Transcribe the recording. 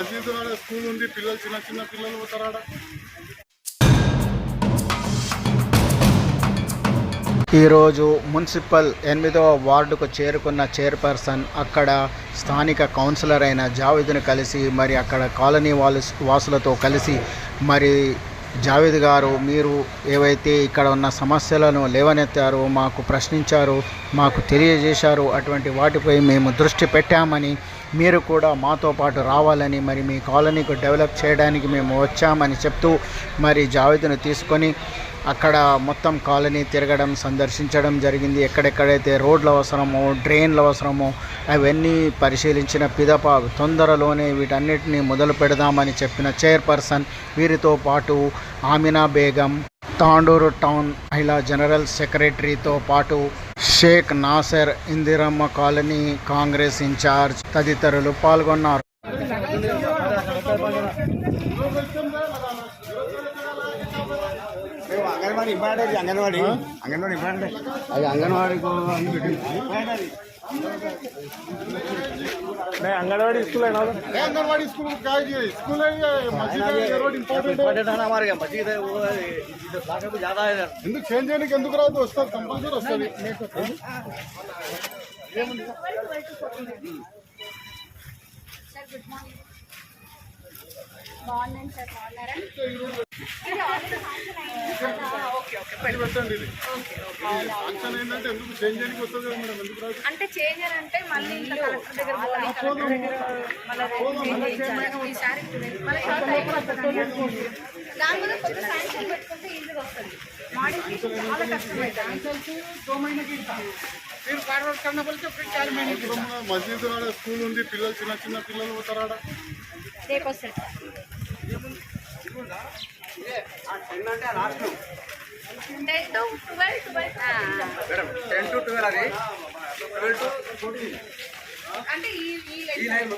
మసీదు ఆడ స్కూల్ ఉంది, పిల్లలు చిన్న చిన్న పిల్లలు పోతారు. ఈరోజు మున్సిపల్ 8వ వార్డుకు చేరుకున్న చైర్పర్సన్ అక్కడ స్థానిక కౌన్సిలర్ అయిన జావేద్ను కలిసి మరి అక్కడ కాలనీ వాసులతో కలిసి మరి జావేద్ గారు మీరు ఏవైతే ఇక్కడ ఉన్న సమస్యలను లేవనెత్తారో మాకు ప్రశ్నించారు, మాకు తెలియజేశారు, అటువంటి వాటిపై మేము దృష్టి పెట్టామని మీరు కూడా మాతో పాటు రావాలని మరి మీ కాలనీకు డెవలప్ చేయడానికి మేము వచ్చామని చెప్తూ మరి జావేద్ను తీసుకొని అక్కడ మొత్తం కాలనీ తిరగడం సందర్శించడం జరిగింది. ఎక్కడెక్కడైతే రోడ్లు అవసరమో డ్రైన్లు అవసరమో అవన్నీ పరిశీలించిన పిదప తొందరలోనే వీటన్నిటిని మొదలు పెడదామని చెప్పిన చైర్పర్సన్ వీరితో పాటు ఆమినా బేగం, తాండూరు టౌన్ మహిళా జనరల్ సెక్రటరీతో పాటు షేక్ నాసర్, ఇందిరమ్మ కాలనీ కాంగ్రెస్ ఇన్ఛార్జ్ తదితరులు పాల్గొన్నారు. అంగన్వాడీ ఇంపార్టెంట్, అంగన్వాడీ ఇంపార్టెంట్, అది అంగన్వాడీకు अंगनवाड़ी स्कूल है ना, अंगनवाड़ी स्कूल क्या है? स्कूल है ये मस्जिद है, रोड इंपॉर्टेंट है ना हमारे मस्जिद है, वो है ज्यादा है. ఎందుకు చేంజ్ చేయడానికి ఎందుకు రాదు? వస్తుంది, కంపల్సరీ వస్తుంది. అంటే చేంజర్ అంటే మళ్ళీ కలెక్టర్ దగ్గర దాని కొంచెం శాంక్షన్ పెట్టుకుంటే ఈజీగా వస్తుంది. మోడిఫికేషన్ చాలా కష్టమైతే మసీదు ఆడ స్కూల్ ఉంది, పిల్లలు చిన్న చిన్న పిల్లలు పోతారు. రేపు వస్తారు. అంటే ఈ లైన్